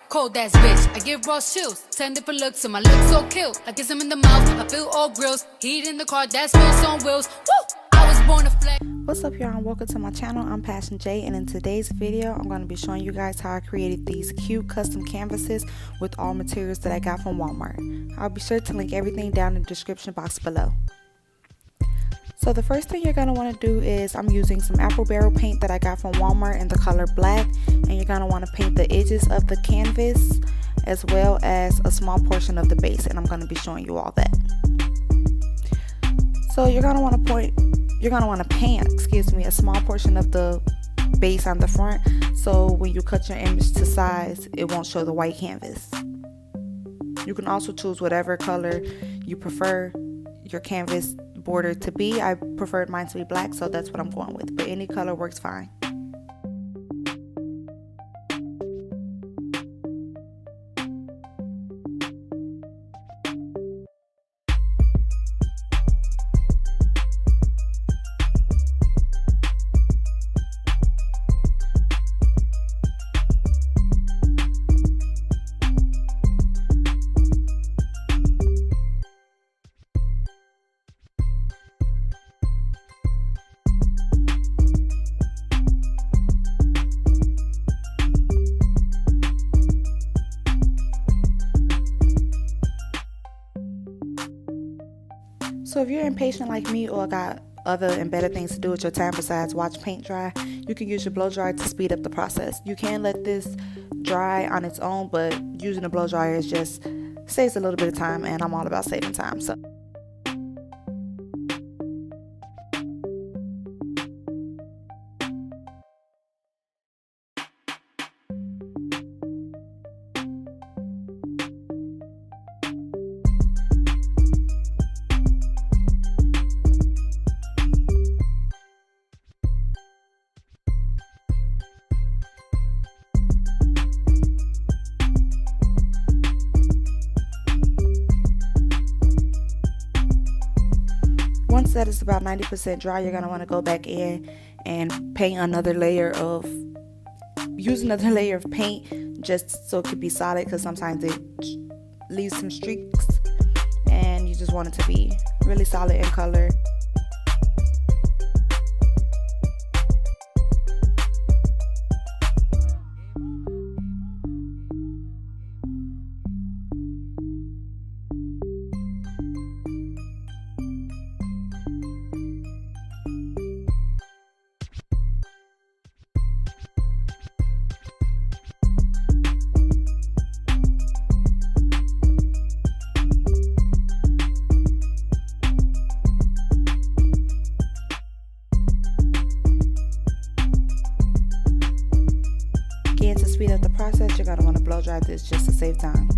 Cold ass bitch, I give raw chills. 10 different looks and my looks so kill. I kiss him in the mouth, I feel all grills. Heat in the car, that's wheels on wheels. Woo! I was born to flex. What's up, y'all, and welcome to my channel. I'm Passion J, and in today's video I'm going to be showing you guys how I created these cute custom canvases with all materials that I got from Walmart. I'll be sure to link everything down in the description box below. So the first thing you're going to want to do is, I'm using some apple barrel paint that I got from Walmart in the color black, and you're going to want to paint the edges of the canvas as well as a small portion of the base, and I'm going to be showing you all that. So you're going to want to paint a small portion of the base on the front, so when you cut your image to size it won't show the white canvas. You can also choose whatever color you prefer your canvas border to be. I preferred mine to be black, so that's what I'm going with, but any color works fine. So if you're impatient like me or got other and better things to do with your time besides watch paint dry, you can use your blow dryer to speed up the process. You can let this dry on its own, but using a blow dryer just saves a little bit of time, and I'm all about saving time. So once that is about 90% dry, you're going to want to go back in and use another layer of paint just so it could be solid, because sometimes it leaves some streaks and you just want it to be really solid in color. Again, to speed up the process, you're going to want to blow dry this just to save time.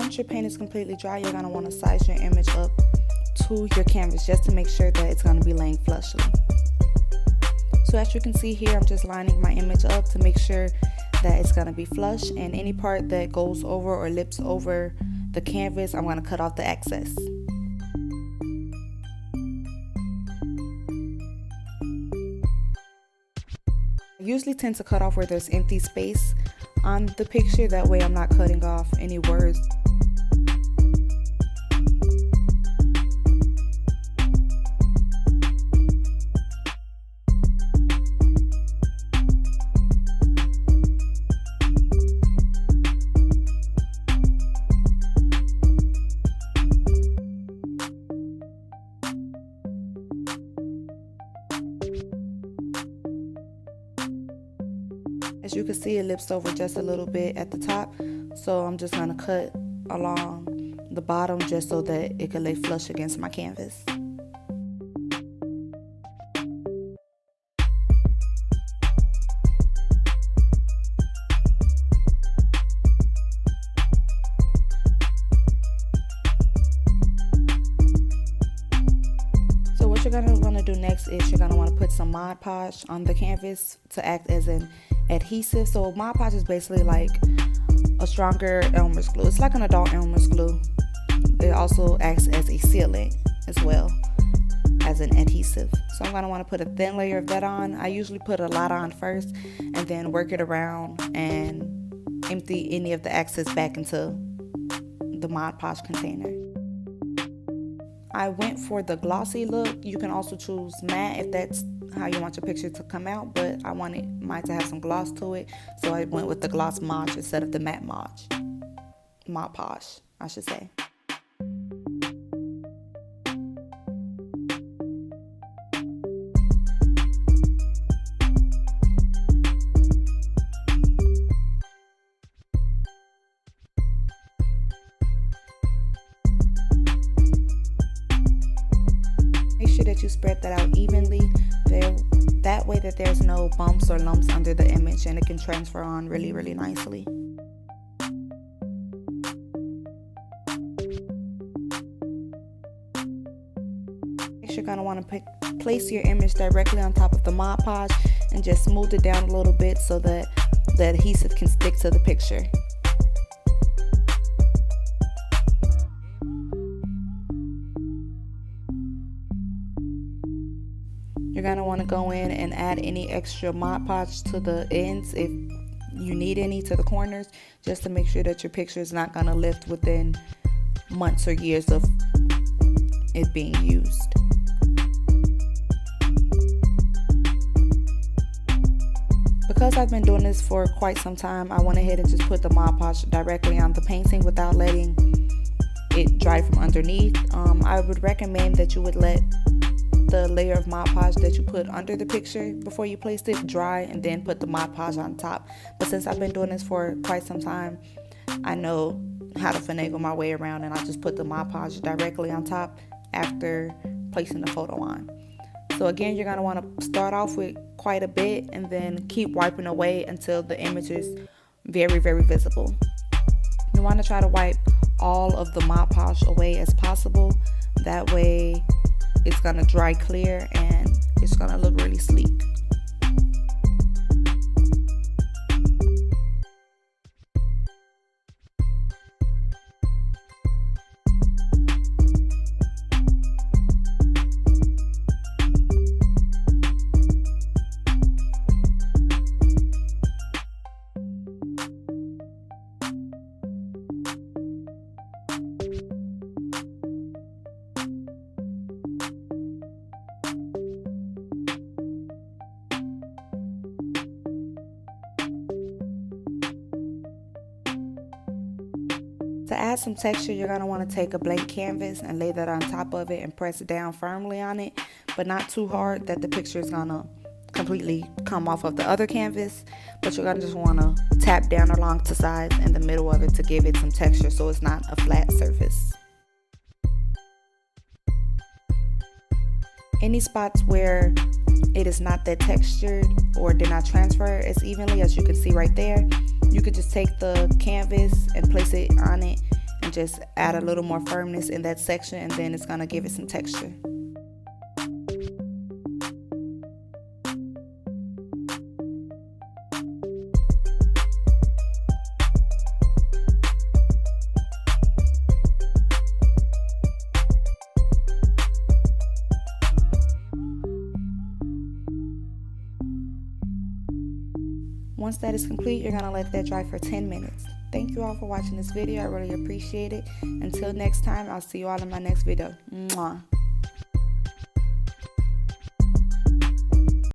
once your paint is completely dry, you're going to want to size your image up to your canvas just to make sure that it's going to be laying flushly. So as you can see here, I'm just lining my image up to make sure that it's going to be flush, and any part that goes over or lips over the canvas, I'm going to cut off the excess. I usually tend to cut off where there's empty space on the picture, that way I'm not cutting off any words. As you can see, it lips over just a little bit at the top, so I'm just going to cut along the bottom just so that it can lay flush against my canvas. So what you're going to want to do next is you're going to want to put some Mod Podge on the canvas to act as an adhesive. So Mod Podge is basically like a stronger Elmer's glue. It's like an adult Elmer's glue. It also acts as a sealant as well as an adhesive. So I'm going to want to put a thin layer of that on. I usually put a lot on first and then work it around and empty any of the excess back into the Mod Podge container. I went for the glossy look. You can also choose matte if that's how you want your picture to come out, but I wanted mine to have some gloss to it, so I went with the gloss Mod instead of the matte Mod Podge, I should say. Make sure that you spread that out evenly there, that way that there's no bumps or lumps under the image and it can transfer on really, really nicely. Next, you're going to want to place your image directly on top of the Mod Podge and just smooth it down a little bit so that the adhesive can stick to the picture. You're going to want to go in and add any extra Mod Podge to the ends if you need any, to the corners, just to make sure that your picture is not going to lift within months or years of it being used. Because I've been doing this for quite some time, I went ahead and just put the Mod Podge directly on the painting without letting it dry from underneath. I would recommend that you would let the layer of Mod Podge that you put under the picture before you placed it dry and then put the Mod Podge on top. But since I've been doing this for quite some time, I know how to finagle my way around, and I just put the Mod Podge directly on top after placing the photo on. So again, you're going to want to start off with quite a bit and then keep wiping away until the image is very, very visible. You want to try to wipe all of the Mod Podge away as possible. That way it's going to dry clear and it's going to look really sleek. To add some texture, you're going to want to take a blank canvas and lay that on top of it and press it down firmly on it, but not too hard that the picture is going to completely come off of the other canvas. But you're going to just want to tap down along the sides in the middle of it to give it some texture so it's not a flat surface. Any spots where it is not that textured or did not transfer as evenly, as you can see right there, you could just take the canvas and place it on it and just add a little more firmness in that section, and then it's going to give it some texture. Once that is complete, you're going to let that dry for 10 minutes. Thank you all for watching this video. I really appreciate it. Until next time, I'll see you all in my next video. Mwah.